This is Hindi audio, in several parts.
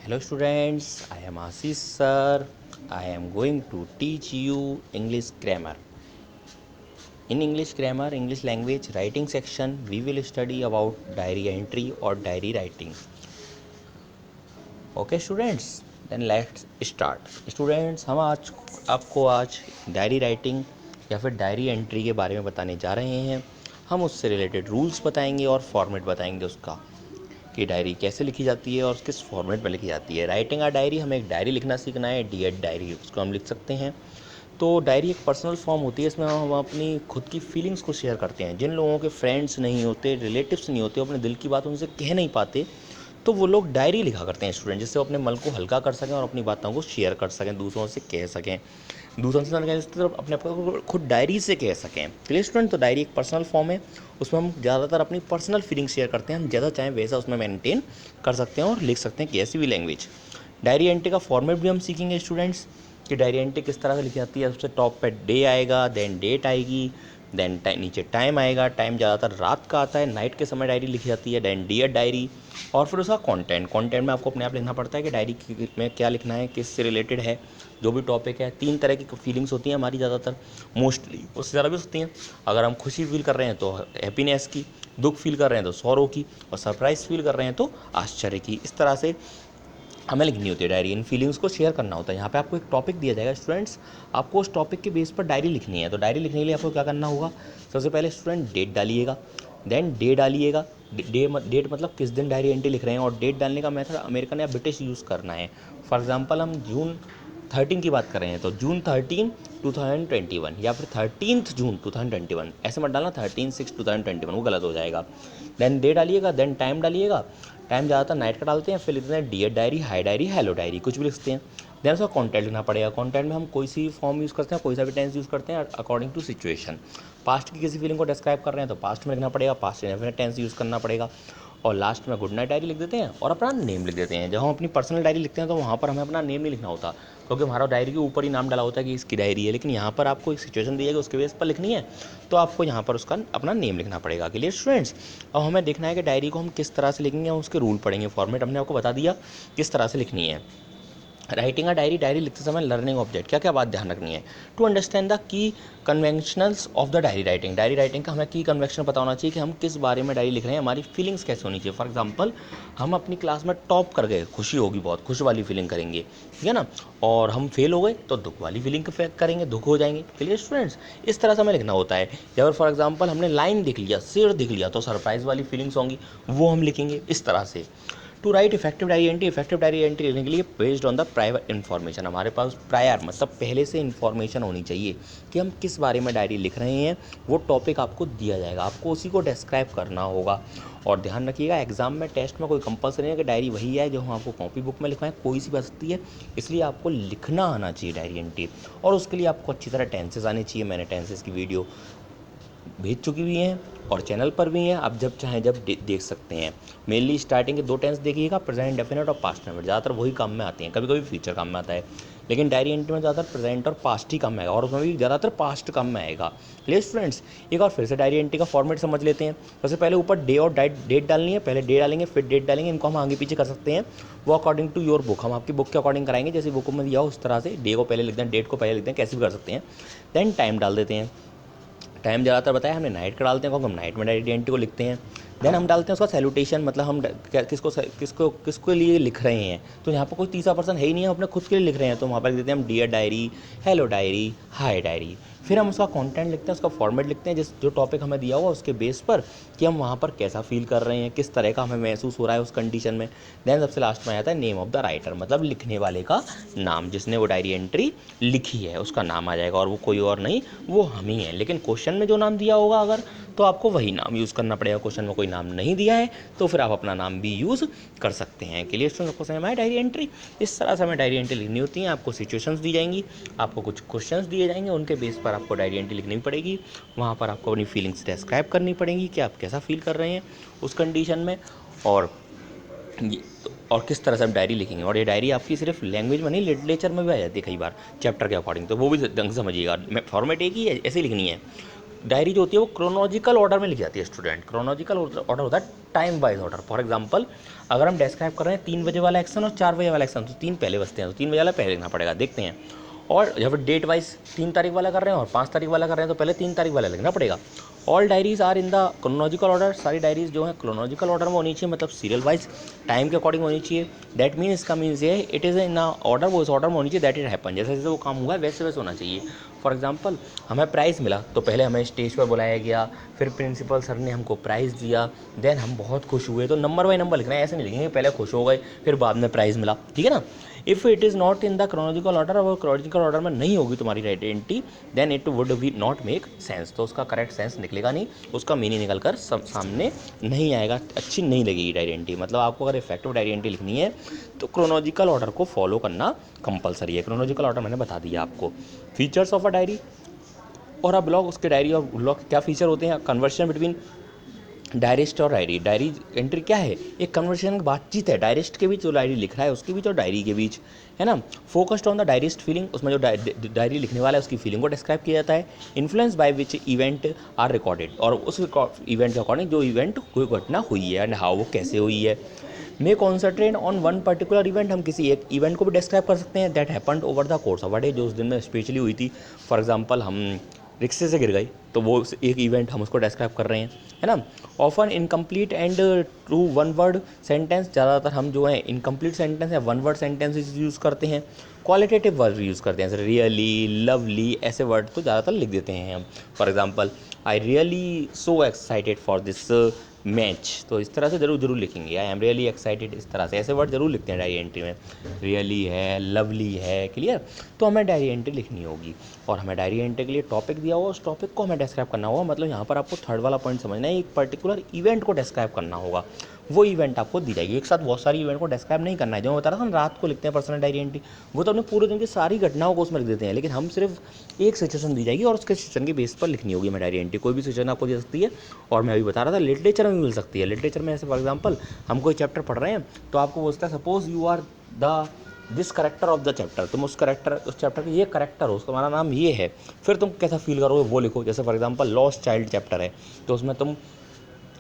Hello students, I am Ashish sir. I am going to teach you English grammar. In English grammar, English language writing section, we will study about diary entry or diary writing. Okay students, then let's start. Students, हम आज आपको आज डायरी राइटिंग या फिर डायरी एंट्री के बारे में बताने जा रहे हैं। हम उससे रिलेटेड रूल्स बताएंगे और फॉर्मेट बताएंगे उसका कि डायरी कैसे लिखी जाती है और किस फॉर्मेट में लिखी जाती है। राइटिंग आ डायरी, हमें एक डायरी लिखना सीखना है, डियर डायरी उसको हम लिख सकते हैं। तो डायरी एक पर्सनल फॉर्म होती है, इसमें हम अपनी खुद की फीलिंग्स को शेयर करते हैं। जिन लोगों के फ्रेंड्स नहीं होते, रिलेटिव्स नहीं होते, अपने दिल की बात उनसे कह नहीं पाते, तो वो लोग डायरी लिखा करते हैं स्टूडेंट, जिससे वो अपने मन को हल्का कर सकें और अपनी बातों को शेयर कर सकें, दूसरों से कह सकें, दूसरों से अपने आप को खुद डायरी से कह सकें। Clear student? तो डायरी एक पर्सनल फॉर्म है, उसमें हम ज़्यादातर अपनी पर्सनल फीलिंग शेयर करते हैं। हम जैसा चाहें वैसा उसमें मेंटेन कर सकते हैं और लिख सकते हैं कैसी भी लैंग्वेज। डायरी एंट्री का फॉर्मेट भी हम सीखेंगे स्टूडेंट्स कि डायरी एंट्री किस तरह से लिखी जाती है। सबसे टॉप पे डे आएगा, देन डेट आएगी, देन नीचे टाइम आएगा। टाइम ज़्यादातर रात का आता है, नाइट के समय डायरी लिखी जाती है। देन डियर डायरी, और फिर उसका कंटेंट में आपको अपने आप लिखना पड़ता है कि डायरी में क्या लिखना है, किस से रिलेटेड है, जो भी टॉपिक है। 3 तरह की फीलिंग्स होती हैं हमारी, ज़्यादातर, मोस्टली उससे ज़्यादा भी होती हैं। अगर हम खुशी फील कर रहे हैं तो हैप्पीनेस की, दुख फील कर रहे हैं तो सॉरो की, और सरप्राइज फील कर रहे हैं तो आश्चर्य की। इस तरह से हमें लिखनी होती है डायरी, इन फीलिंग्स को शेयर करना होता है। यहाँ पे आपको एक टॉपिक दिया जाएगा स्टूडेंट्स, आपको उस टॉपिक के बेस पर डायरी लिखनी है। तो डायरी लिखने के लिए आपको क्या करना होगा? सबसे पहले स्टूडेंट डेट डालिएगा, देन डे डालिएगा। डेट मतलब किस दिन डायरी एंट्री लिख रहे हैं, और डेट डालने का मेथड अमेरिकन या ब्रिटिश यूज़ करना है। फॉर एग्जाम्पल हम जून 13 की बात कर रहे हैं तो जून 13 2021, या फिर 13 जून 2021, ऐसे मत डालना 13/6/2021, वो गलत हो जाएगा। देन डे डालिएगा, देन टाइम डालिएगा। टाइम ज़्यादातर नाइट का डालते हैं, फिर लिखते हैं dear diary, hi diary, hello diary, कुछ भी लिखते हैं। देन उसका कॉन्टेंट लिखना पड़ेगा। कॉन्टेंट में हम कोई सी फॉर्म यूज़ करते हैं, कोई सा भी टेंस यूज़ करते हैं अकॉर्डिंग टू सिचुएशन। पास्ट की किसी फीलिंग को डिस्क्राइब कर रहे हैं तो पास्ट में लिखना पड़ेगा, पास्ट इंडेफिनिट टेंस यूज़ करना पड़ेगा। और लास्ट में गुड नाइट डायरी लिख देते हैं और अपना नेम लिख देते हैं। जब हम अपनी पर्सनल डायरी लिखते हैं तो वहाँ पर हमें अपना नेम नहीं लिखना होता, क्योंकि हमारा डायरी के ऊपर ही नाम डाला होता है कि इसकी डायरी है। लेकिन यहाँ पर आपको एक सिचुएशन दी जाएगी, उसके बेस पर लिखनी है, तो आपको यहाँ पर उसका अपना नेम लिखना पड़ेगा। Clear students? अब हमें देखना है कि डायरी को हम किस तरह से लिखेंगे, उसके रूल पढ़ेंगे। फॉर्मेट हमने आपको बता दिया किस तरह से लिखनी है। राइटिंग अ डायरी, डायरी लिखते समय लर्निंग ऑब्जेक्ट, क्या क्या बात ध्यान रखनी है? To understand the key conventionals of the diary writing, diary writing का हमें की कन्वेंशन पता होना चाहिए कि हम किस बारे में डायरी लिख रहे हैं, हमारी फीलिंग्स कैसे होनी चाहिए। फॉर एग्जांपल, हम अपनी क्लास में टॉप कर गए, खुशी होगी, बहुत खुश वाली फीलिंग करेंगे, ठीक है ना। और हम फेल हो गए तो दुख वाली फीलिंग करेंगे, दुख हो जाएंगे। Clear students? इस तरह से हमें लिखना होता है। या फिर फॉर एग्जाम्पल हमने लाइन दिख लिया, शेर दिख लिया, तो सरप्राइज वाली फीलिंग्स होंगी, वो हम लिखेंगे इस तरह से। To write effective diary entry, effective diary entry लिखने के लिए based on the prior information, हमारे पास प्रायर मतलब पहले से इन्फॉर्मेशन होनी चाहिए कि हम किस बारे में डायरी लिख रहे हैं। वो टॉपिक आपको दिया जाएगा, आपको उसी को डिस्क्राइब करना होगा। और ध्यान रखिएगा, एग्जाम में, टेस्ट में कोई कंपल्सरी नहीं है कि डायरी वही है जो हम आपको कॉपी बुक में लिखवाएं, कोई सी भी आ सकती है। इसलिए आपको लिखना आना चाहिए डायरी एंट्री, और उसके लिए आपको अच्छी तरह टेंसेस आने चाहिए। मैंने टेंसेस की वीडियो भेज चुकी हुई हैं और चैनल पर भी हैं, आप जब चाहें जब देख सकते हैं। मेनली स्टार्टिंग के 2 टेंस देखिएगा, प्रेजेंट इंडेफिनिट और पास्ट इंडेफिनिट, ज़्यादातर वही काम में आते हैं, कभी कभी फ्यूचर काम में आता है, लेकिन डायरी एंट्री में ज़्यादातर प्रेजेंट और पास्ट ही काम में आएगा, और उसमें भी ज़्यादातर पास्ट काम में आएगा। चलिए स्टूडेंट्स, एक बार फिर से डायरी एंट्री का फॉर्मेट समझ लेते हैं। सबसे पहले ऊपर डे और डेट डालनी है, पहले डे डालेंगे फिर डेट डालेंगे। इनको हम आगे पीछे कर सकते हैं, वो अकॉर्डिंग टू योर बुक, हम आपकी बुक के अकॉर्डिंग कराएंगे, जैसे बुक में दिया हो उस तरह से। डे को पहले लिखते हैं, डेट को पहले लिखते हैं, कैसे भी कर सकते हैं। देन टाइम डाल देते हैं। टाइम ज़्यादातर बताया हमने नाइट का डालते हैं, क्योंकि हम नाइट में डायरी एंट्री को लिखते हैं। देन हम डालते हैं उसका सैल्यूटेशन, मतलब हम किसको लिए लिख रहे हैं। तो यहाँ पर कोई तीसरा पर्सन है ही नहीं है, हम अपने खुद के लिए लिख रहे हैं, तो वहाँ पर लिख देते हैं हम डियर डायरी, हेलो डायरी, हाय डायरी। फिर हम उसका कंटेंट लिखते हैं, उसका फॉर्मेट लिखते हैं, जो टॉपिक हमें दिया हुआ उसके बेस पर, कि हम वहाँ पर कैसा फील कर रहे हैं, किस तरह का हमें महसूस हो रहा है उस कंडीशन में। देन सबसे लास्ट में आता है नेम ऑफ द राइटर, मतलब लिखने वाले का नाम, जिसने वो डायरी एंट्री लिखी है उसका नाम आ जाएगा, और वो कोई और नहीं, वो हम ही हैं। लेकिन क्वेश्चन में जो नाम दिया होगा अगर, तो आपको वही नाम यूज़ करना पड़ेगा। क्वेश्चन में कोई नाम नहीं दिया है तो फिर आप अपना नाम भी यूज़ कर सकते हैं। Clear students? आपको समझ में आया डायरी एंट्री? इस तरह से हमें डायरी एंट्री लिखनी होती है। आपको सिचुएशंस दी जाएंगी, आपको कुछ क्वेश्चंस दिए जाएंगे, उनके बेस पर आपको डायरी एंट्री लिखनी पड़ेगी। वहाँ पर आपको अपनी फीलिंग्स डिस्क्राइब करनी पड़ेंगी कि आप कैसा फील कर रहे हैं उस कंडीशन में, और किस तरह से आप डायरी लिखेंगे। और ये डायरी आपकी सिर्फ लैंग्वेज में नहीं, लिटरेचर में भी आ जाती है कई बार, चैप्टर के अकॉर्डिंग, तो वो भी ढंग से समझिएगा। फॉर्मेट एक ही है, ऐसे ही लिखनी है। डायरी जो होती है वो क्रोनोलॉजिकल ऑर्डर में लिखी जाती है स्टूडेंट। क्रोनोलॉजिकल ऑर्डर होता है time wise order. For example अगर हम डिस्क्राइब कर रहे हैं 3 बजे वाला एक्शन और 4 बजे वाला एक्शन, तो 3 पहले बजते हैं, तो 3 बजे वाला पहले लिखना पड़ेगा। देखते हैं। और जब डेट वाइज 3 तारीख वाला कर रहे हैं और 5 तारीख वाला कर रहे हैं, तो पहले 3 तारीख वाला लिखना पड़ेगा। All diaries are in the chronological order. सारी डायरीज जो है क्रोनोलॉजिकल ऑर्डर में होनी चाहिए, मतलब सीरियल वाइज टाइम के अकॉर्डिंग होनी चाहिए। दैट मीन इसका मीन्स ये इट इज़ इन ऑर्डर, वो इस ऑर्डर में होनी चाहिए दैट इट हैपन, जैसे जैसे वो काम हुआ है वैसे वैसे होना चाहिए। फॉर एग्जाम्पल हमें प्राइज़ मिला तो पहले हमें स्टेज पर बुलाया गया, फिर प्रिंसिपल सर ने हमको प्राइज़ दिया, देन हम बहुत खुश हुए, तो नंबर बाई नंबर लिखना है, ऐसे नहीं लिखेंगे पहले खुश हो गए फिर बाद में प्राइज़ मिला, ठीक है ना। If it is not in the chronological order, और क्रोनोलॉजिकल ऑर्डर में नहीं होगी तुम्हारी identity, then it would be not make sense, तो उसका करेक्ट सेंस निकलेगा नहीं, उसका मीनिंग निकल कर सामने नहीं आएगा, अच्छी नहीं लगेगी आइडेंटिटी। मतलब आपको अगर इफेक्टिव आइडेंटिटी लिखनी है तो क्रोनोलॉजिकल ऑर्डर को फॉलो करना कंपलसरी है। क्रोनोलॉजिकल ऑर्डर मैंने बता दिया आपको। फीचर्स ऑफ अ डायरी और अ ब्लॉग, उसके डायरी और ब्लॉग क्या फीचर होते हैं। कन्वर्सेशन बिटवीन डायरिस्ट और डायरी। डायरी एंट्री क्या है, एक कन्वर्सेशन बातचीत है डायरिस्ट के बीच, जो डायरी लिख रहा है उसके बीच और डायरी के बीच, है ना। फोकस्ड ऑन द डायरिस्ट फीलिंग, उसमें जो डायरी लिखने वाला है उसकी फीलिंग को डिस्क्राइब किया जाता है। Influence by which event are recorded, और उस इवेंट के अकॉर्डिंग जो इवेंट कोई घटना हुई है एंड हाउ वो कैसे हुई है। May concentrate on one particular event, हम किसी एक इवेंट को भी डिस्क्राइब कर सकते हैं that happened over the course of a day, जो उस दिन में स्पेशली हुई थी। फॉर एग्जाम्पल हम रिक्शे से गिर गई तो वो एक इवेंट हम उसको डिस्क्राइब कर रहे हैं, है ना। Often incomplete and true one word sentence, ज़्यादातर हम जो है इनकम्प्लीट सेंटेंस या वन वर्ड सेंटेंस यूज़ करते हैं। क्वालिटेटिव वर्ड यूज़ करते हैं, जैसे रियली, लवली, ऐसे वर्ड तो ज़्यादातर लिख देते हैं हम। For example I really so excited for this match, तो इस तरह से जरूर लिखेंगे। आई एम रियली एक्साइटेड, इस तरह से ऐसे वर्ड जरूर लिखते हैं डायरी एंट्री में। रियली है, लवली है, क्लियर। तो हमें डायरी एंट्री लिखनी होगी, और हमें डायरी एंट्री के लिए टॉपिक दिया हुआ, उस टॉपिक को हमें डिस्क्राइब करना होगा। मतलब यहाँ पर आपको थर्ड वाला पॉइंट समझना है, एक पर्टिकुलर इवेंट को डिस्क्राइब करना होगा, वो इवेंट आपको दी जाएगी। एक साथ बहुत सारी इवेंट को डिस्क्राइब नहीं करना है। जो मैं बता रहा था ना, रात को लिखते हैं पर्सनल डायरी एंट्री, वो तो अपने पूरे दिन की सारी घटनाओं को उसमें लिख देते हैं, लेकिन हम सिर्फ एक सिचुएशन दी जाएगी और उसके सिचुएशन के बेस पर लिखनी होगी हमें डायरी एंट्री। कोई भी सिचुएशन आपको दे सकती है, और मैं अभी बता रहा था लिटरेचर में भी मिल सकती है। लिटरेचर में ऐसे फॉर एग्जाम्पल हम कोई चैप्टर पढ़ रहे हैं तो आपको बोलता है suppose you are the this character of the chapter, तुम उस चैप्टर के ये करेक्टर हो, उसका हमारा नाम ये है, फिर तुम कैसा फील करोगे वो लिखो। जैसे for example lost child chapter है, तो उसमें तुम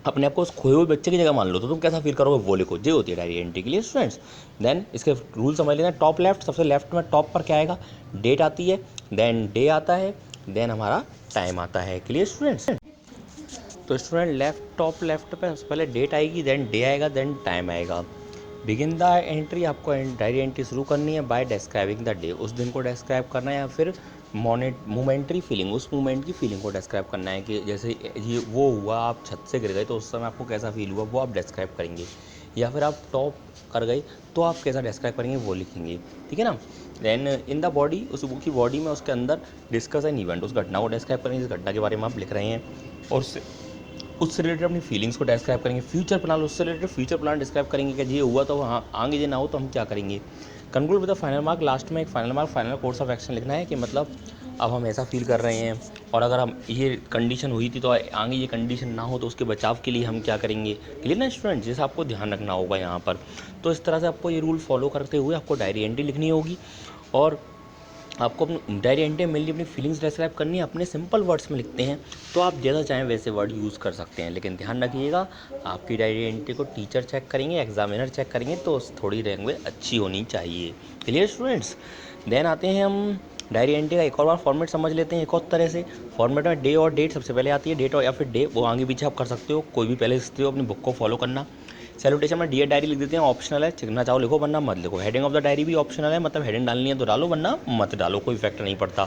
अपने आप को उस खोए हुए बच्चे की जगह मान लो, तो तुम कैसा फील करोगे वो लिखो। ये होती है डायरी एंट्री के लिए स्टूडेंट्स। देन इसके रूल समझ लेना। टॉप लेफ्ट, सबसे लेफ्ट में टॉप पर क्या आएगा, डेट आती है, देन डे आता है, देन हमारा टाइम आता है। Clear students. तो स्टूडेंट टॉप लेफ्ट पे सबसे पहले डेट आएगी, देन डे आएगा, देन टाइम आएगा। बिगिन द एंट्री, आपको डायरी एंट्री शुरू करनी है बाय डिस्क्राइबिंग द डे, उस दिन को डिस्क्राइब करना है, या फिर मोमेंट्री फीलिंग, उस मोमेंट की फीलिंग को डिस्क्राइब करना है कि जैसे ये वो हुआ, आप छत से गिर गए तो उस समय आपको कैसा फील हुआ वो आप डिस्क्राइब करेंगे, या फिर आप टॉप कर गए तो आप कैसा डिस्क्राइब करेंगे वो लिखेंगे, ठीक है ना। देन इन द बॉडी, उस बुक की बॉडी में उसके अंदर डिस्कस एन इवेंट, उस घटना को डिस्क्राइब करेंगे जिस घटना के बारे में आप लिख रहे हैं, और उससे रिलेटेड अपनी फीलिंग्स को डिस्क्राइब करेंगे। फ्यूचर प्लान, उससे रिलेटेड फ्यूचर प्लान डिस्क्राइब करेंगे कि ये हुआ तो हाँ आगे ये ना हो तो हम क्या करेंगे। Conclude with the final mark, last में एक final mark, final course of action लिखना है कि मतलब अब हम ऐसा फील कर रहे हैं, और अगर हम ये कंडीशन हुई थी तो आगे ये कंडीशन ना हो तो उसके बचाव के लिए हम क्या करेंगे। क्लियर ना स्टूडेंट, जैसे आपको ध्यान रखना होगा यहाँ पर। तो इस तरह से आपको ये रूल फॉलो करते हुए आपको डायरी एंट्री लिखनी होगी, और आपको अपनी डायरी एंट्री में मेनली अपनी फीलिंग्स डिस्क्राइब करनी है। अपने सिंपल वर्ड्स में लिखते हैं तो आप जैसा चाहें वैसे वर्ड यूज़ कर सकते हैं, लेकिन ध्यान रखिएगा आपकी डायरी एंट्री को टीचर चेक करेंगे, एग्जामिनर चेक करेंगे, तो थोड़ी लैंग्वेज अच्छी होनी चाहिए। Clear students. देन आते हैं हम डायरी एंट्री का एक और बार फॉर्मेट समझ लेते हैं। एक और तरह से फॉर्मेट में डे और डेट सबसे पहले आती है, डेट और या फिर डे, वो आगे पीछे आप कर सकते हो, कोई भी पहले लिखते हो, अपनी बुक को फॉलो करना। सैल्यूटेशन में डियर डायरी लिख देते हैं, ऑप्शनल है, लिखना चाहो लिखो वरना मत लिखो। हेडिंग ऑफ द डायरी भी ऑप्शनल है, मतलब हेडिंग डालनी है तो डालो वरना मत डालो, कोई इफेक्ट नहीं पड़ता।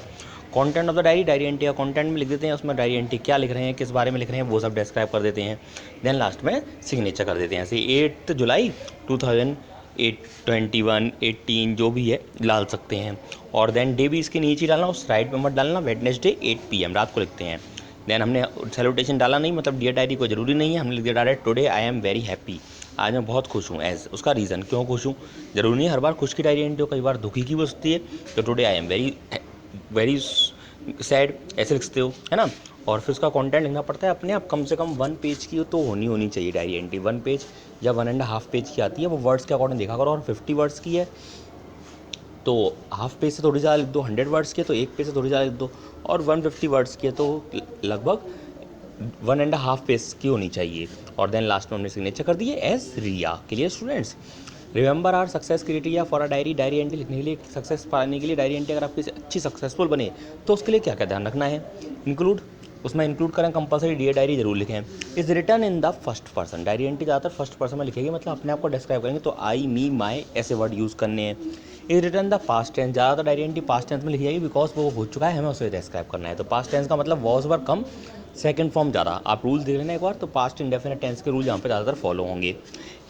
Content of the diary, diary entry का कंटेंट में लिख देते हैं, उसमें डायरी एंट्री क्या लिख रहे हैं, किस बारे में लिख रहे हैं, वो सब डिस्क्राइब कर देते हैं। देन लास्ट में सिग्नेचर कर देते हैं, ऐसे 8 जुलाई 2021, 18 जो भी है डाल सकते हैं। और देन डे भी इसके नीचे डालना, उस राइट में मत डालना, वेडनेसडे 8 PM रात को लिखते हैं। देन हमने सैल्यूटेशन डाला नहीं, मतलब डियर डायरी को जरूरी नहीं है, हमने लिख दिया direct today I am very happy, आज मैं बहुत खुश हूँ। एज उसका रीज़न क्यों खुश हूँ, जरूरी नहीं हर बार खुश की डायरी एंट्री हो, कई बार दुखी की बसती है, तो today I am very sad ऐसे लिखते हो, है ना। और फिर उसका कंटेंट लिखना पड़ता है अपने आप, कम से कम 1 पेज की तो होनी चाहिए डायरी एंट्री। 1 पेज या 1.5 पेज की आती है, वो वर्ड्स के अकॉर्डिंग देखा करो, और 50 वर्ड्स की है तो हाफ पेज से थोड़ी ज़्यादा लिख दो, 100 वर्ड्स की है तो 1 पेज से थोड़ी ज़्यादा लिख दो, और 150 वर्ड्स की है तो लगभग 1.5 पेज की होनी चाहिए। और देन लास्ट में हमने सिग्नेचर कर दिए as Riya. Clear students? Remember our success criteria for a diary. Diary entry लिखने के लिए, सक्सेस पाने के लिए डायरी एंट्री अगर आपकी अच्छी सक्सेसफुल बने तो उसके लिए क्या क्या ध्यान रखना है? उसमें इंक्लूड करें कंपलसरी डियर डायरी जरूर लिखें। Is return in the first person. Diary entry ज़्यादातर फर्स्ट पर्सन में लिखेगी, मतलब अपने आप को डिस्क्राइब करेंगे, तो आई, मी, माई ऐसे वर्ड यूज़ करने हैं। Is written the past tense. ज़्यादातर डायरी एंट्री पास्ट टेंस में लिखी जाएगी, बिकॉज वो हो चुका है, हमें उसे डिस्क्राइब करना है। तो पास्ट टेंस का मतलब was were come second form ज़्यादा। आप रूल देख लेना एक बार, तो पास्ट इंडेफिनिट टेंस के रूल यहाँ पे ज़्यादातर फॉलो होंगे।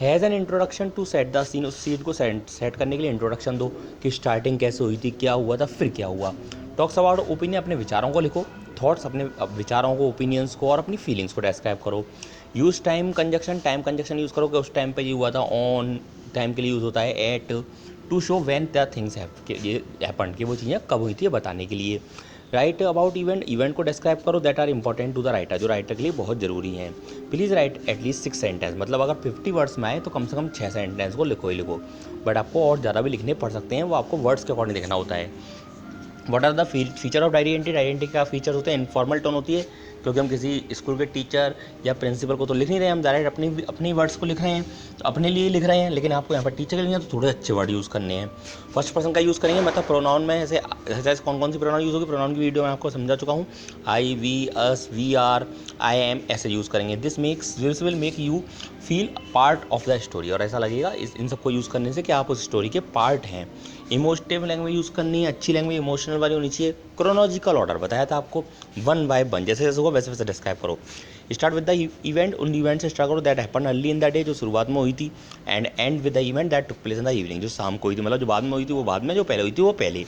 Has an introduction to set the scene. उस सीन को सेट करने के लिए इंट्रोडक्शन दो कि स्टार्टिंग कैसे हुई थी, क्या हुआ था, फिर क्या हुआ। Talks about opinion. अपने विचारों को लिखो, थॉट्स, अपने विचारों को, ओपिनियंस को और अपनी फीलिंग्स को डिस्क्राइब करो। Use time conjunction. Time conjunction use करो कि उस टाइम पे ये हुआ था, ऑन टाइम के लिए यूज़ होता है at. To show when the things happened, कि वो चीज़ें कब हुई थी बताने के लिए। Right about event. इवेंट को डिस्क्राइब करो that are important to the writer, जो राइटर के लिए बहुत ज़रूरी हैं। Please write at least 6 sentence. मतलब अगर 50 वर्ड्स में आए तो कम से कम 6 सेंटेंस को लिखो ही लिखो, बट आपको और ज़्यादा भी लिखने पड़ सकते हैं, वो आपको वर्ड्स के अकॉर्डिंग लिखना होता है। What are the feature of diary entry. Diary entry का फीचर होते हैं, इनफॉर्मल टोन होती है, क्योंकि हम किसी स्कूल के टीचर या प्रिंसिपल को तो लिख नहीं रहे हैं, हम डायरेक्ट अपनी वर्ड्स को लिख रहे हैं, तो अपने लिए लिख रहे हैं, लेकिन आपको यहाँ पर टीचर के लिए तो थोड़े अच्छे वर्ड यूज़ करने हैं। फर्स्ट पर्सन का यूज़ करेंगे, मतलब प्रोनाउन में ऐसे कौन कौन सी प्रोनाउन यूज़ होगी, प्रोनाउन की वीडियो मैं आपको समझा चुका हूँ। I, we, us, we are, I am ऐसे यूज़ करेंगे। This will make you feel part of the story, और ऐसा लगेगा इन सबको यूज़ करने से कि आप उस स्टोरी के पार्ट हैं। इमोशनल लैंग्वेज यूज़ करनी है, अच्छी लैंग्वेज इमोशनल वाली होनी चाहिए। क्रोनोलॉजिकल ऑर्डर बताया था आपको, 1 by 1 जैसे जैसे होगा वैसे वैसे डिस्क्राइब करो। Start with the event. उन इवेंट से स्टार्ट करो that happen early in the day, जो शुरुआत में हुई थी, and with the event that took place in the evening, जो शाम को हुई थी, मतलब जो बाद में हुई थी वो बाद में, जो पहले हुई थी वो पहले।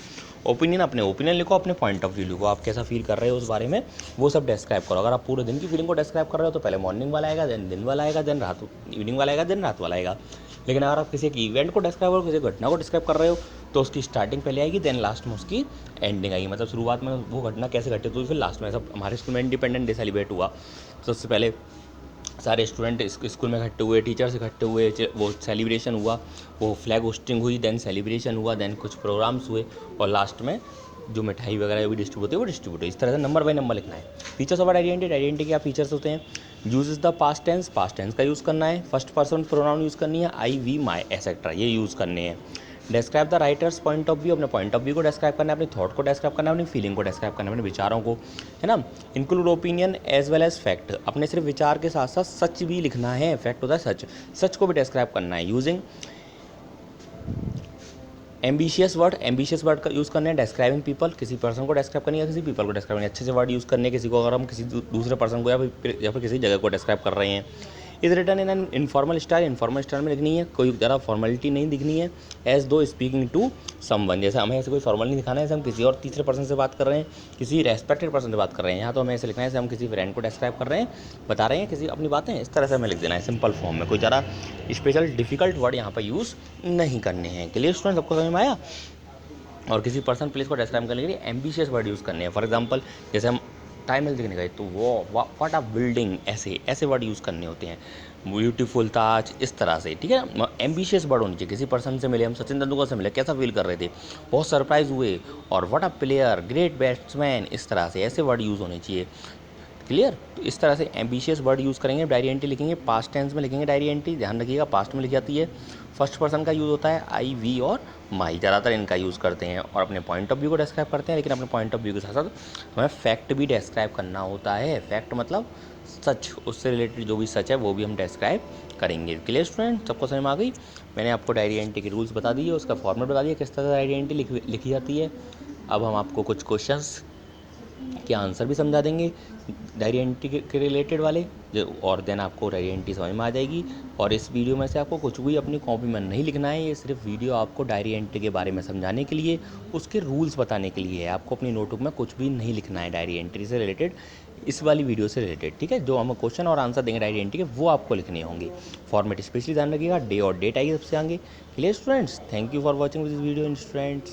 ओपिनियन, अपने ओपिनियन लिखो, अपने पॉइंट ऑफ व्यू लिखो, आप कैसा फील कर रहे हो उस बारे में, वो सब डिस्क्राइब करो। अगर आप पूरे दिन की फीलिंग को डिस्क्राइब कर रहे हो तो पहले मॉर्निंग वाला आएगा, देन दिन वाला आएगा, देन रात, इवनिंग वाला आएगा, देन रात वाला आएगा। लेकिन अगर आप किसी एक इवेंट को डिस्क्राइब करो, किसी घटना को डिस्क्राइब कर रहे हो, तो उसकी स्टार्टिंग पहले आएगी, देन लास्ट में उसकी एंडिंग आएगी। मतलब शुरुआत में वो घटना कैसे घटी तो फिर लास्ट में। सब हमारे स्कूल में इंडिपेंडेंट डे सेलिब्रेट हुआ, तो सबसे पहले सारे स्टूडेंट स्कूल में इकट्ठे हुए, टीचर्स इकट्ठे हुए, वो सेलिब्रेशन हुआ, वो फ्लैग होस्टिंग हुई, देन सेलिब्रेशन हुआ, देन कुछ प्रोग्राम्स हुए, और लास्ट में जो मिठाई वगैरह भी डिस्ट्रीब्यूट होती है वो डिस्ट्रीब्यूट हुई। इस तरह से नंबर बाई नंबर लिखना है। Features of identity. आइडेंटिटी क्या फीचर्स होते हैं? Use is the past tense. Past tense का यूज़ करना है। फर्स्ट पर्सन प्रोनाउन यूज़ करनी है, आई, वी, माई एक्सेट्रा, ये यूज़ करने हैं। Describe the writer's point of view. अपने पॉइंट ऑफ व्यू को डिस्क्राइब करना है, अपनी थॉट को डिस्क्राइब करना है, अपनी फीलिंग को डिस्क्राइब करना है, अपने विचारों को, है ना। Include opinion as well as fact. अपने सिर्फ विचार के साथ साथ सच भी लिखना है। फैक्ट होता है सच, सच को भी डिस्क्राइब करना है। यूजिंग एम्बिशियस वर्ड का यूज़ करने हैं। डिस्क्राइबिंग पीपल, किसी पर्सन को डिस्क्राइब करनी है, किसी पीपल को डिस्क्राइब करनी है, अच्छे से वर्ड यूज़ करने हैं। किसी को अगर हम किसी दूसरे पर्सन को या फिर किसी जगह को डिस्क्राइब कर रहे हैं। Is written in an informal style. Informal style में लिखनी है, कोई ज़्यादा फॉर्मेलिटी नहीं दिखनी है। एज दो स्पीकिंग टू समवन, जैसे हमें ऐसे कोई फॉर्मल नहीं दिखाना है, जैसे हम किसी और तीसरे पर्सन से बात कर रहे हैं, किसी रेस्पेक्टेड पर्सन से बात कर रहे हैं। यहाँ तो हमें ऐसे लिखना है जैसे हम किसी फ्रेंड को डिस्क्राइब कर रहे हैं, बता रहे हैं किसी अपनी बातें, इस तरह से हमें लिख देना है सिंपल फॉर्म में। कोई ज़्यादा स्पेशल डिफिकल्ट वर्ड यहाँ पर यूज़ नहीं करने हैं। क्लियर स्टूडेंट, सबको समझ में आया? और किसी पर्सन प्लेस को डिस्क्राइब करने के लिए एम्बिशियस वर्ड यूज़ करने हैं। फॉर एग्जांपल जैसे हम टाइम देखने गए तो वो व्हाट आ बिल्डिंग, ऐसे वर्ड यूज़ करने होते हैं। ब्यूटीफुल ताज, इस तरह से, ठीक है। एम्बिशियस वर्ड होनी चाहिए। किसी पर्सन से मिले, हम सचिन तेंदुलकर से मिले, कैसा फील कर रहे थे, बहुत सरप्राइज हुए, और what a player, great batsman, इस तरह से ऐसे वर्ड यूज़ होने चाहिए। क्लियर? तो इस तरह से एम्बिशियस वर्ड यूज़ करेंगे। डायरी एंट्री लिखेंगे, पास्ट टेंस में लिखेंगे डायरी एंट्री, ध्यान रखिएगा पास्ट में लिखी जाती है। फर्स्ट पर्सन का यूज़ होता है आई, वी और माई, ज़्यादातर इनका यूज़ करते हैं, और अपने पॉइंट ऑफ व्यू को डिस्क्राइब करते हैं। लेकिन अपने पॉइंट ऑफ व्यू के साथ साथ हमें फैक्ट भी डिस्क्राइब करना होता है। फैक्ट मतलब सच, उससे रिलेटेड जो भी सच है वो भी हम डिस्क्राइब करेंगे। क्लियर स्टूडेंट, सबको समझ में आ गई? मैंने आपको डायरी एंट्री के रूल्स बता दिए, उसका फॉर्मेट बता दिया, किस तरह से डायरी एंट्री लिखी जाती है। अब हम आपको कुछ क्वेश्चंस के आंसर भी समझा देंगे डायरी एंट्री के रिलेटेड वाले, जो और देन आपको डायरी एंट्री समझ में आ जाएगी। और इस वीडियो में से आपको कुछ भी अपनी कॉपी में नहीं लिखना है, ये सिर्फ वीडियो आपको डायरी एंट्री के बारे में समझाने के लिए, उसके रूल्स बताने के लिए है। आपको अपनी नोटबुक में कुछ भी नहीं लिखना है डायरी एंट्री से रिलेटेड, इस वाली वीडियो से रिलेटेड, ठीक है। जो हम क्वेश्चन और आंसर देंगे डायरी एंट्री के, वो आपको लिखने होंगे। फॉर्मेट स्पेशली ध्यान रखिएगा, डे और डेट आएगी सबसे आगे। Clear students, thank you for watching this video students.